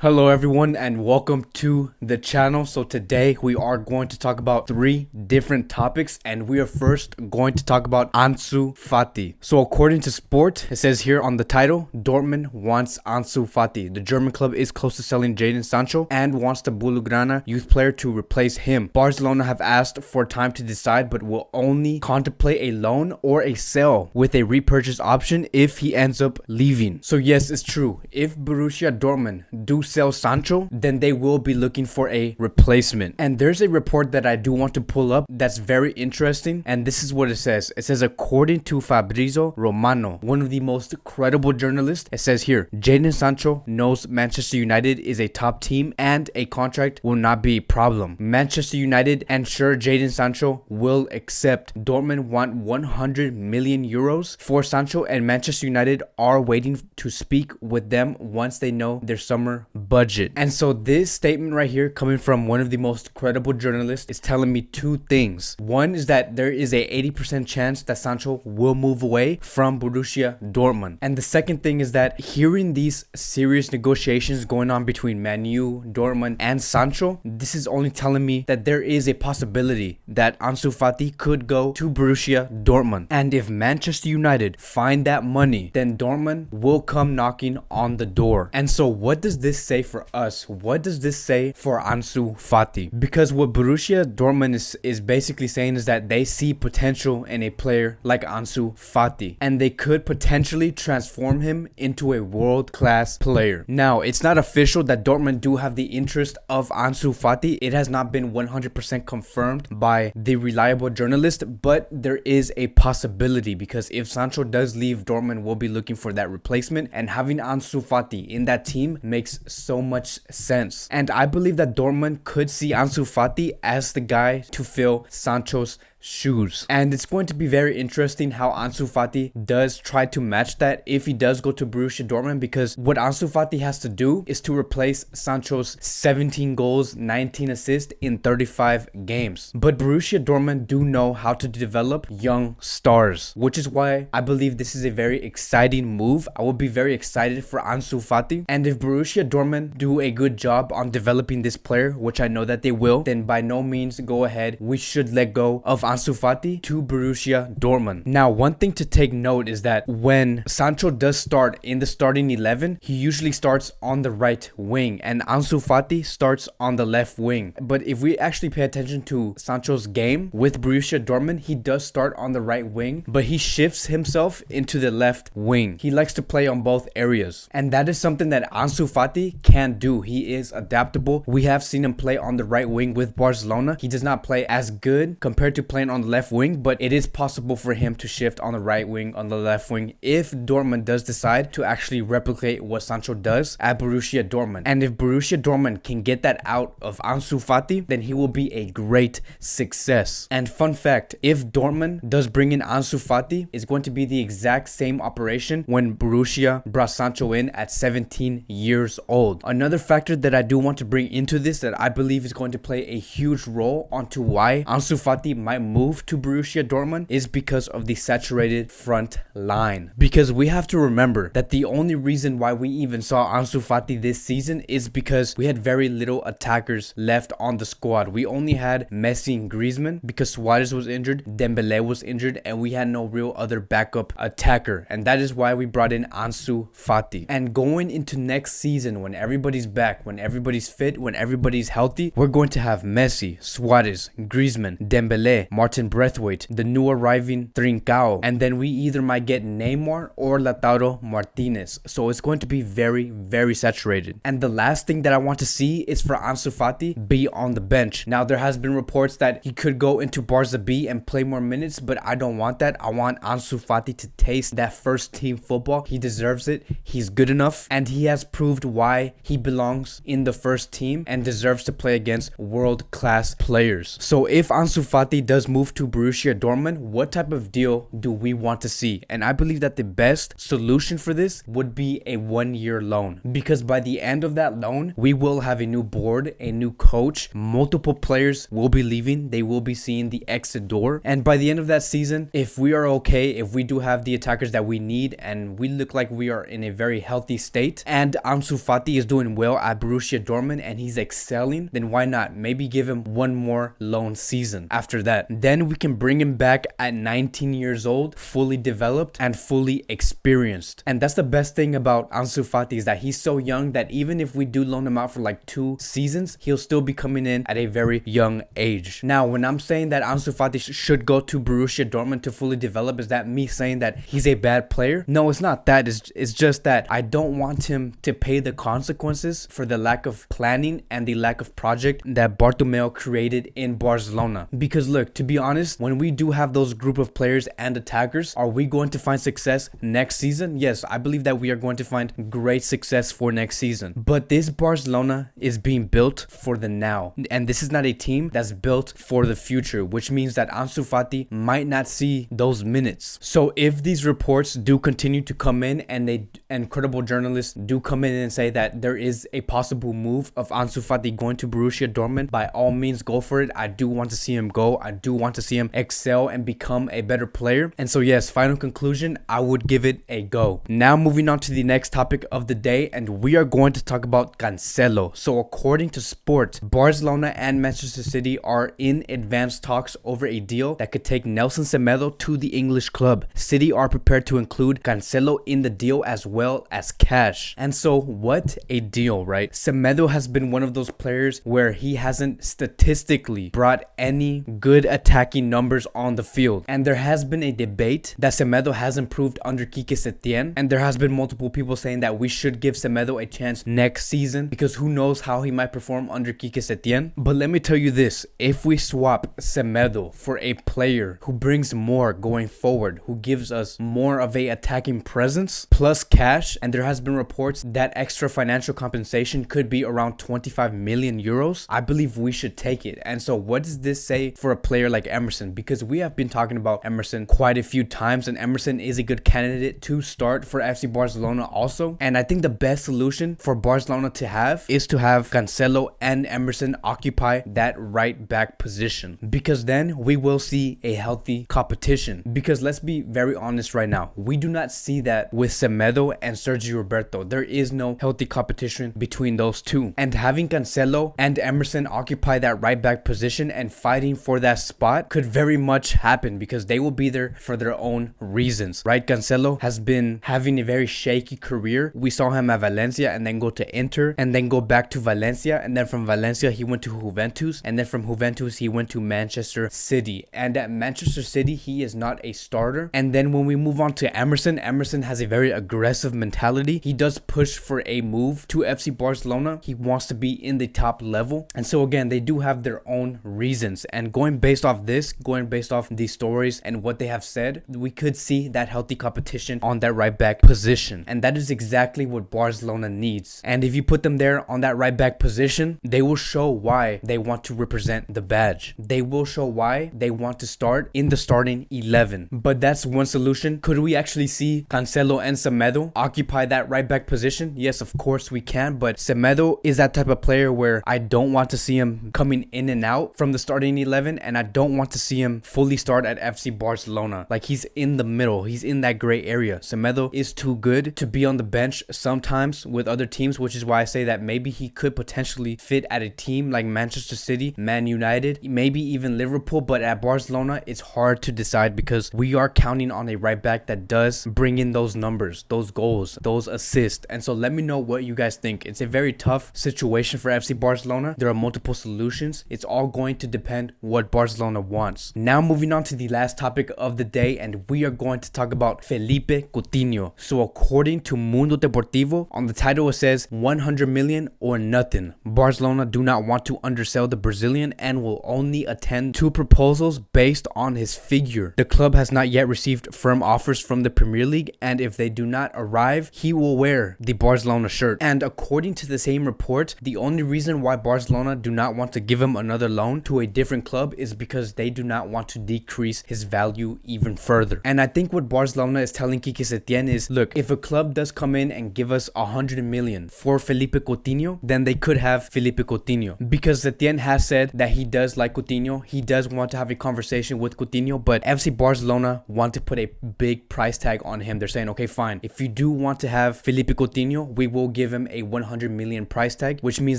Hello everyone and welcome to the channel. So today we are going to talk about three different topics, and we are first going to talk about Ansu Fati. So according to Sport, it says here on the title, Dortmund wants Ansu Fati. The German club is close to selling Jadon Sancho and wants the Blaugrana youth player to replace him. Barcelona have asked for time to decide, but will only contemplate a loan or a sale with a repurchase option if he ends up leaving. So yes, it's true. If Borussia Dortmund do sell Sancho, then they will be looking for a replacement. And there's a report that I do want to pull up that's very interesting, and this is what it says. It says, according to Fabrizio Romano, one of the most credible journalists, it says here, Jadon Sancho knows Manchester United is a top team and a contract will not be a problem. Manchester United and sure Jadon Sancho will accept. Dortmund want 100 million euros for Sancho, and Manchester United are waiting to speak with them once they know their summer budget. And so this statement right here, coming from one of the most credible journalists, is telling me two things. One is that there is a 80% chance that Sancho will move away from Borussia Dortmund. And the second thing is that hearing these serious negotiations going on between Man U, Dortmund, and Sancho, this is only telling me that there is a possibility that Ansu Fati could go to Borussia Dortmund. And if Manchester United find that money, then Dortmund will come knocking on the door. And so what does this say for us? What does this say for Ansu Fati? Because what Borussia Dortmund is basically saying is that they see potential in a player like Ansu Fati, and they could potentially transform him into a world-class player. Now, it's not official that Dortmund do have the interest of Ansu Fati. It has not been 100% confirmed by the reliable journalist, but there is a possibility, because if Sancho does leave, Dortmund will be looking for that replacement, and having Ansu Fati in that team makes so much sense. And I believe that Dortmund could see Ansu Fati as the guy to fill Sancho's shoes. And it's going to be very interesting how Ansu Fati does try to match that if he does go to Borussia Dortmund, because what Ansu Fati has to do is to replace Sancho's 17 goals, 19 assists in 35 games. But Borussia Dortmund do know how to develop young stars, which is why I believe this is a very exciting move. I will be very excited for Ansu Fati. And if Borussia Dortmund do a good job on developing this player, which I know that they will, then by no means go ahead. We should let go of Ansu Fati to Borussia Dortmund. Now, one thing to take note is that when Sancho does start in the starting 11, he usually starts on the right wing, and Ansu Fati starts on the left wing. But if we actually pay attention to Sancho's game with Borussia Dortmund, he does start on the right wing, but he shifts himself into the left wing. He likes to play on both areas, and that is something that Ansu Fati can do. He is adaptable. We have seen him play on the right wing with Barcelona. He does not play as good compared to playing on the left wing, but it is possible for him to shift on the right wing, on the left wing, if Dortmund does decide to actually replicate what Sancho does at Borussia Dortmund. And if Borussia Dortmund can get that out of Ansu Fati, then he will be a great success. And fun fact, if Dortmund does bring in Ansu Fati, it's going to be the exact same operation when Borussia brought Sancho in at 17 years old. Another factor that I do want to bring into this that I believe is going to play a huge role onto why Ansu Fati might move to Borussia Dortmund is because of the saturated front line. Because we have to remember that the only reason why we even saw Ansu Fati this season is because we had very little attackers left on the squad. We only had Messi and Griezmann because Suarez was injured, Dembele was injured, and we had no real other backup attacker. And that is why we brought in Ansu Fati. And going into next season, when everybody's back, when everybody's fit, when everybody's healthy, we're going to have Messi, Suarez, Griezmann, Dembele, Martin Braithwaite, the new arriving Trincao, and then we either might get Neymar or Lautaro Martinez. So it's going to be very, very saturated. And the last thing that I want to see is for Ansu Fati be on the bench. Now, there has been reports that he could go into Barca B and play more minutes, but I don't want that. I want Ansu Fati to taste that first team football. He deserves it. He's good enough, and he has proved why he belongs in the first team and deserves to play against world-class players. So if Ansu Fati does move to Borussia Dortmund, what type of deal do we want to see? And I believe that the best solution for this would be a 1-year loan, because by the end of that loan, we will have a new board, a new coach, multiple players will be leaving, they will be seeing the exit door, and by the end of that season, if we are okay, if we do have the attackers that we need and we look like we are in a very healthy state, and Ansu Fati is doing well at Borussia Dortmund and he's excelling, then why not maybe give him one more loan season after that? Then we can bring him back at 19 years old, fully developed and fully experienced. And that's the best thing about Ansu Fati, is that he's so young that even if we do loan him out for like 2 seasons, he'll still be coming in at a very young age. Now, when I'm saying that Ansu Fati should go to Borussia Dortmund to fully develop, is that me saying that he's a bad player? No, it's not that. It's just that I don't want him to pay the consequences for the lack of planning and the lack of project that Bartomeu created in Barcelona. Because look, to be honest, when we do have those group of players and attackers, are we going to find success next season? Yes, I believe that we are going to find great success for next season. But this Barcelona is being built for the now. And this is not a team that's built for the future, which means that Ansu Fati might not see those minutes. So if these reports do continue to come in and credible journalists do come in and say that there is a possible move of Ansu Fati going to Borussia Dortmund, by all means go for it. I do want to see him go. I do want to see him excel and become a better player. And so yes, final conclusion, I would give it a go. Now moving on to the next topic of the day, and we are going to talk about Cancelo. So according to Sport, Barcelona and Manchester City are in advanced talks over a deal that could take Nelson Semedo to the English club. City are prepared to include Cancelo in the deal as well as cash. And so what a deal, right? Semedo has been one of those players where he hasn't statistically brought any good attacking numbers on the field. And there has been a debate that Semedo has improved under Quique Setien. And there has been multiple people saying that we should give Semedo a chance next season, because who knows how he might perform under Quique Setien. But let me tell you this, if we swap Semedo for a player who brings more going forward, who gives us more of a attacking presence plus cash, and there has been reports that extra financial compensation could be around 25 million euros, I believe we should take it. And so what does this say for a player like Emerson? Because we have been talking about Emerson quite a few times, and Emerson is a good candidate to start for FC Barcelona also. And I think the best solution for Barcelona to have is to have Cancelo and Emerson occupy that right back position, because then we will see a healthy competition. Because let's be very honest right now, we do not see that with Semedo and Sergio Roberto. There is no healthy competition between those two. And having Cancelo and Emerson occupy that right back position and fighting for that spot could very much happen, because they will be there for their own reasons, right? Cancelo has been having a very shaky career. We saw him at Valencia and then go to Inter and then go back to Valencia, and then from Valencia he went to Juventus, and then from Juventus he went to Manchester City. And at Manchester City he is not a starter. And then when we move on to Emerson, Emerson has a very aggressive mentality. He does push for a move to FC Barcelona. He wants to be in the top level. And so again, they do have their own reasons. And going based off these stories and what they have said, we could see that healthy competition on that right back position. And that is exactly what Barcelona needs. And if you put them there on that right back position, they will show why they want to represent the badge. They will show why they want to start in the starting 11. But that's one solution. Could we actually see Cancelo and Semedo occupy that right back position? Yes, of course we can. But Semedo is that type of player where I don't want to see him coming in and out from the starting 11, and I don't want to see him fully start at FC Barcelona. Like, he's in the middle. He's in that gray area. Semedo is too good to be on the bench sometimes with other teams, which is why I say that maybe he could potentially fit at a team like Manchester City, Man United, maybe even Liverpool. But at Barcelona, it's hard to decide, because we are counting on a right back that does bring in those numbers, those goals, those assists. And so let me know what you guys think. It's a very tough situation for FC Barcelona. There are multiple solutions. It's all going to depend what Barcelona wants. Now moving on to the last topic of the day, and we are going to talk about Felipe Coutinho. So according to Mundo Deportivo, on the title it says 100 million or nothing. Barcelona do not want to undersell the Brazilian and will only attend to proposals based on his figure. The club has not yet received firm offers from the Premier League, and if they do not arrive, he will wear the Barcelona shirt. And according to the same report, the only reason why Barcelona do not want to give him another loan to a different club is because because they do not want to decrease his value even further. And I think what Barcelona is telling Quique Setién is, look, if a club does come in and give us 100 million for Felipe Coutinho, then they could have Felipe Coutinho, because Setién has said that he does like Coutinho. He does want to have a conversation with Coutinho, but FC Barcelona want to put a big price tag on him. They're saying, okay, fine, if you do want to have Felipe Coutinho, we will give him a 100 million price tag, which means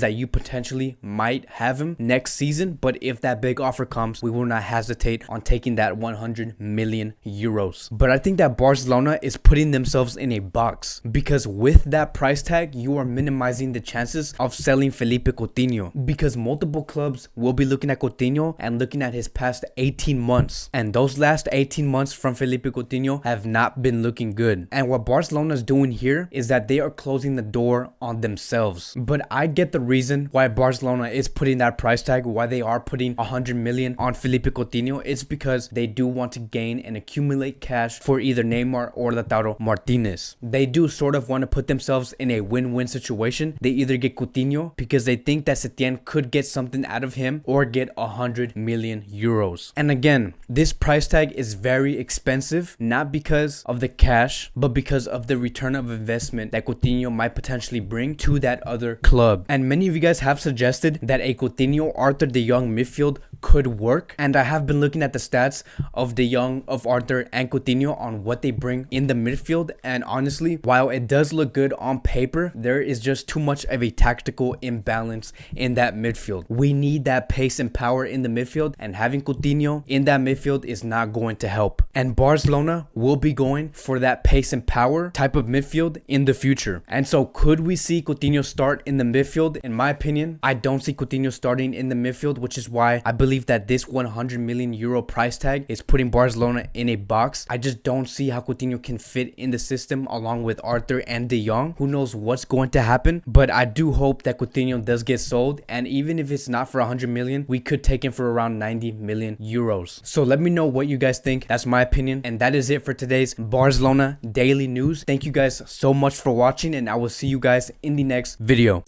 that you potentially might have him next season. But if that big offer comes, we will not hesitate on taking that 100 million euros. But I think that Barcelona is putting themselves in a box, because with that price tag, you are minimizing the chances of selling Felipe Coutinho, because multiple clubs will be looking at Coutinho and looking at his past 18 months. And those last 18 months from Felipe Coutinho have not been looking good. And what Barcelona is doing here is that they are closing the door on themselves. But I get the reason why Barcelona is putting that price tag, why they are putting 100 million on Felipe Coutinho. It's because they do want to gain and accumulate cash for either Neymar or Lautaro Martinez. They do sort of want to put themselves in a win-win situation. They either get Coutinho because they think that Setién could get something out of him, or get 100 million euros. And again, this price tag is very expensive, not because of the cash, but because of the return of investment that Coutinho might potentially bring to that other club. And many of you guys have suggested that a Coutinho Arthur De Jong midfield could work, and I have been looking at the stats of De Jong, of Arthur, and Coutinho on what they bring in the midfield, and honestly, while it does look good on paper, there is just too much of a tactical imbalance in that midfield. We need that pace and power in the midfield, and having Coutinho in that midfield is not going to help. And Barcelona will be going for that pace and power type of midfield in the future. And so could we see Coutinho start in the midfield? In my opinion, I don't see Coutinho starting in the midfield, which is why I believe that this 100 million euro price tag is putting Barcelona in a box. I just don't see how Coutinho can fit in the system along with Arthur and De Jong. Who knows what's going to happen, but I do hope that Coutinho does get sold, and even if it's not for 100 million, we could take him for around 90 million euros. So let me know what you guys think. That's my opinion, and that is it for today's Barcelona daily news. Thank you guys so much for watching, and I will see you guys in the next video.